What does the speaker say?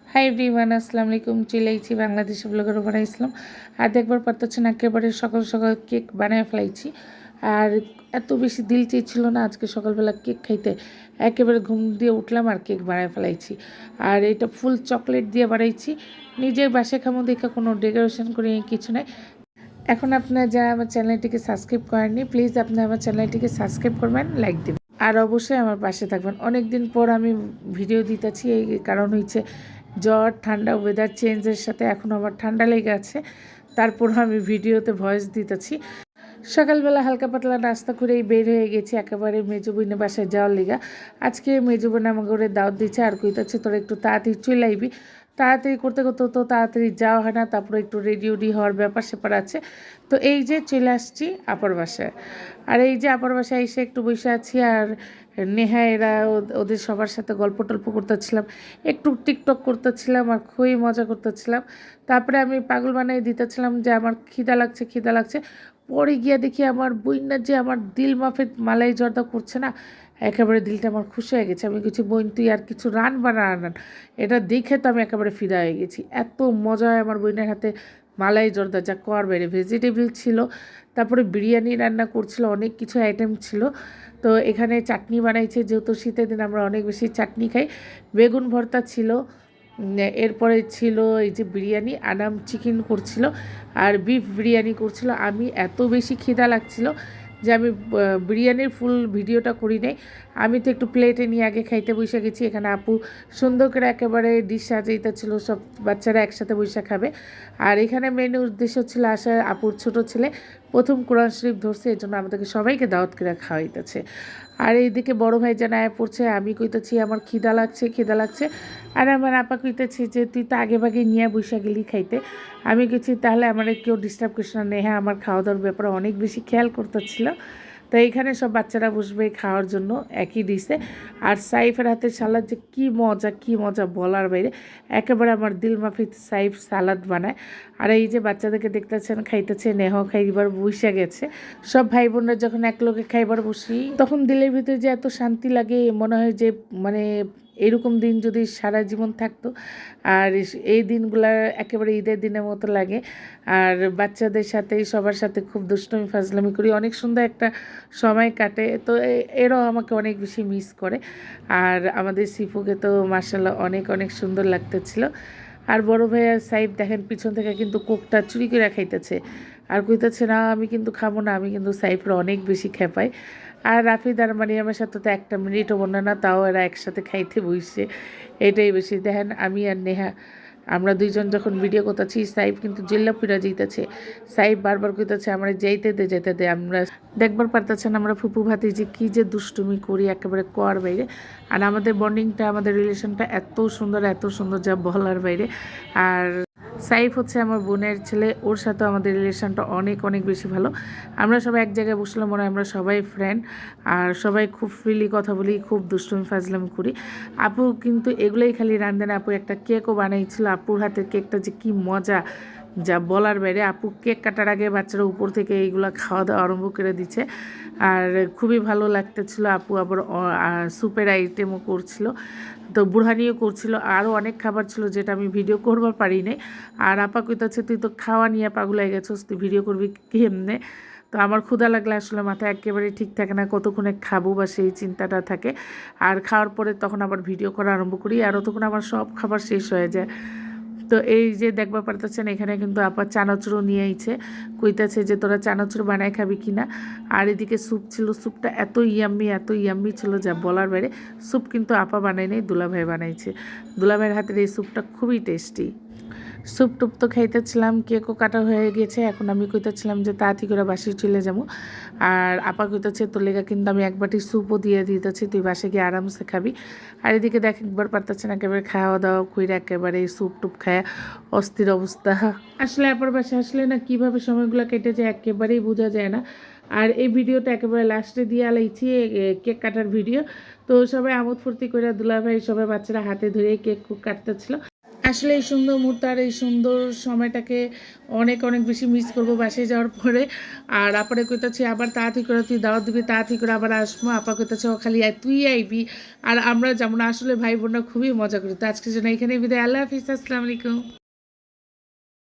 Hi everyone, আসসালামু আলাইকুম। চলে আইছি বাংলাদেশি ব্লগের উপর ইসলাম। আর দেখবার পারতেছেন একেবারে সকাল সকাল কেক বানায় ফেলাইছি। আর এত বেশি দিল চেয়েছিল না আজকে সকালবেলা কেক খাইতে, একেবারে ঘুম দিয়ে উঠলাম আর কেক বানায় ফেলাইছি। আর এটা ফুল চকলেট দিয়ে বানাইছি, নিজের বাসায় খামো দেখে, কোনো ডেকোরেশন করি কিছু নাই। এখন আপনারা যারা আমার চ্যানেলটিকে সাবস্ক্রাইব করেননি, প্লিজ আপনারা আমার চ্যানেলটিকে সাবস্ক্রাইব করবেন, লাইক দেবেন, আর অবশ্যই আমার পাশে থাকবেন। অনেক দিন পর আমি ভিডিও দিতেছি, এই কারণ হচ্ছে জ্বর ঠান্ডা ওয়েদার চেঞ্জের সাথে এখন আমার ঠান্ডা লেগে আছে, তারপর আমি ভিডিওতে ভয়েস দিতেছি। সকালবেলা হালকা পাতলা নাস্তা করেই বের হয়ে গেছি একেবারে মেজো বোনের বাসায় যাওয়ার লিগা। আজকে মেজো বোন আমার ঘরে দাওয়াত দিচ্ছে, আর কইতাছে তোরা একটু তাড়াতাড়ি চলে আইবি। তাড়াতাড়ি করতে করতে তো তাড়াতাড়ি যাওয়া হয় না, তারপরে একটু রেডি উডি হওয়ার ব্যাপার স্যাপার আছে। তো এই যে চলে আসছি আপার বাসায়। আর এই যে আপার বাসায় এসে একটু বসে আছি, আর নেহা এরা ওদের সবার সাথে গল্প টল্প করতেছিলাম, একটু টিকটক করতেছিলাম, আর খুবই মজা করতেছিলাম। তারপরে আমি পাগল বানিয়ে দিতেছিলাম যে আমার খিদা লাগছে খিদা লাগছে। পরে গিয়া দেখি আমার বইনা যে আমার দিল মাফে মালাই জর্দা করছে না, একেবারে দিলটা আমার খুশি হয়ে গেছে। আমি কিছু বইন তুই আর কিছু রান বা রান, এটা দেখে তো আমি একেবারে ফিদা হয়ে গেছি। এত মজা হয় আমার বইনের হাতে মালাই জর্দা, যা কর বাইরে। ভেজিটেবল ছিল, তারপরে বিরিয়ানি রান্না করছিল, অনেক কিছু আইটেম ছিল। তো এখানে চাটনি বানাইছে, যেহেতু শীতের দিন আমরা অনেক বেশি চাটনি খাই। বেগুন ভর্তা ছিল, এরপরে ছিল এই যে বিরিয়ানি, আনাম চিকেন করছিল, আর বিফ বিরিয়ানি করছিল। আমি এত বেশি খিদা লাগছিল যে আমি বিরিয়ানির ফুল ভিডিওটা করি নাই। আমি তো একটু প্লেটে নিয়ে আগে খাইতে বসে গেছি। এখানে আপু সুন্দর করে একেবারে ডিশ সাজাইতেছিল, সব বাচ্চারা একসাথে বসে খাবে। আর এখানে মেন উদ্দেশ্য ছিল আসা, আপুর ছোট ছেলে প্রথম কোরআন শরীফ ধরছে, এর জন্য আমাদেরকে সবাইকে দাওয়াত করে খাওয়াইতেছে। আর এইদিকে বড় ভাই যেন আয়া পড়ছে, আমি কইতেছি আমার খিদা লাগছে খিদা লাগছে। আর আমার আপা কইতেছে যে তুই তো আগে ভাগে নিয়ে বসে গেলি খাইতে। আমি গেছি তাহলে আমার কেউ ডিস্টার্ব করছে না। নেহা আমার খাওয়া দাওয়ার ব্যাপারে অনেক বেশি খেয়াল করতেছিল। তো এইখানে সব বাচ্চারা বসবে খাওয়ার জন্য একই ডিশে। আর সাইফের হাতের সালাদ যে কী মজা বলার বাইরে, একেবারে আমার দিল মাফিক সাইফ সালাদ বানায়। আর এই যে বাচ্চাদেরকে দেখতেছেন খাইতেছে, নেহ খাইবার বসে গেছে। সব ভাই বোনরা যখন এক লোকে খাইবার বসি, তখন দিলের ভিতরে যে এত শান্তি লাগে, মনে হয় যে মানে এরকম দিন যদি সারা জীবন থাকতো। আর এই দিনগুলো একেবারে ঈদের দিনের মতো লাগে। আর বাচ্চাদের সাথে সবার সাথে খুব দুষ্টুমি ফাজলামি করি, অনেক সুন্দর একটা সময় কাটে। তো এরাও আমাকে অনেক বেশি মিস করে। আর আমাদের সিফুকে তো মার্শাল্লাহ অনেক অনেক সুন্দর লাগতেছিল। আর বড় ভাইয়া সাইফ দেখেন পিছন থেকে কিন্তু কোকটা চুরি করে খাইতেছে, আর কইতেছে না আমি কিন্তু খাবো না। আমি কিন্তু সাইফের অনেক বেশি খেপাই। আর রাফিদ আর মারিয়ামের সাথে তো একটা মিনিটও বনে না, তাও এরা একসাথে খাইতে বসছে। এটাই বেশি দেখেন। আমি আর নেহা আমরা দুইজন যখন ভিডিও করতেছি, সাইফ কিন্তু জিল্লা পিড়া যাইতেছে। সাইফ বারবার কইতেছে আমরা যাইতে দে। আমরা দেখবার পারতেছেন আমরা ফুপু ভাতি যে কী যে দুষ্টুমি করি একেবারে কোয়ার বাইরে। আর আমাদের বন্ডিংটা, আমাদের রিলেশনটা এত সুন্দর যা বলার বাইরে। আর সাইফ হচ্ছে আমার বোনের ছেলে, ওর সাথে আমাদের রিলেশনটা অনেক অনেক বেশি ভালো। আমরা সবাই এক জায়গায় বসলে মনে হয় আমরা সবাই ফ্রেন্ড, আর সবাই খুব ফ্রিলি কথা বলি, খুব দুষ্টুমি ফাজলামি করি। আপু কিন্তু এগুলোই খালি রান্ধেন। আপু একটা কেকও বানাইছিল, আপুর হাতের কেকটা যে কি মজা, যা বলার বাইরে। আপু কেক কাটার আগে বাচ্চারা উপর থেকে এইগুলো খাওয়া দাওয়া আরম্ভ করে দিচ্ছে, আর খুবই ভালো লাগতেছিল। আপু আবার স্যুপের আইটেমও করছিল, তো বুড়হানিও করছিল, আরও অনেক খাবার ছিল যেটা আমি ভিডিও করবার পারি নাই। আর আপা কইতাছে তুই তো খাওয়া নিয়ে পাগল হয়ে গেছিস, তুই ভিডিও করবি কেমনে। তো আমার ক্ষুধা লাগলে আসলে মাথায় একেবারে ঠিক থাকে না কতক্ষণে খাবো, বা সেই চিন্তাটা থাকে। আর খাওয়ার পরে তখন আবার ভিডিও করা আরম্ভ করি, আর তখন আমার সব খাবার শেষ হয়ে যায়। তো এই যে দেখবার পারতেছেন এখানে কিন্তু আপা চানাচুরও নিয়ে আইছে, কইতাছে যে তোরা চানাচুর বানায় খাবি কিনা। আর এদিকে স্যুপ ছিল, স্যুপটা এত ইয়াম্মি ছিল যা বলার বাইরে। স্যুপ কিন্তু আপা বানায় নাই, দুলাভাই বানাইছে। দুলাভাইয়ের হাতের এই স্যুপটা খুবই টেস্টি। স্যুপ টুপ তো খাইতেছিলাম, কেকও কাটা হয়ে গেছে। এখন আমি কইতেছিলাম যে তাড়াতাড়ি করে বাসে চলে যাবো। আর আপা কইতেছে তোর লেগা কিন্তু আমি এক বাটি স্যুপও দিয়ে দিতেছি, তুই বাসে গিয়ে আরামসে খাবি। আর এদিকে একবার পারতেছে না, একেবারে খাওয়া দাওয়া কইরা একেবারে স্যুপ টুপ খায় অস্থির অবস্থা। আসলে আপার বাসে আসলে না কীভাবে সময়গুলো কেটে যায় একেবারেই বোঝা যায় না। আর এই ভিডিওটা একেবারে লাস্টে দিয়ে আলাইছি, কেক কাটার ভিডিও। তো সবাই আমোদ ফুর্তি করে দুলাভাই সবাই বাচ্চারা হাতে ধরে কেক কাটতেছিল। আসলে এই সুন্দর মুহূর্ত আর এই সুন্দর সময়টাকে অনেক অনেক বেশি মিস করবো বাসায় যাওয়ার পরে। আর আপারে কইতাছে আবার তাড়াতাড়ি করে তুই দাওয়াত দিবি, তাড়াতাড়ি করে আবার আসবো। আপা কইতাছে ও খালি তুই আইবি আর আমরা যেমন আসলে ভাই বোনরা খুবই মজা করি। তো আজকের জন্য এখানেই বিদায়। আল্লাহ হাফিজ, আসসালামু আলাইকুম।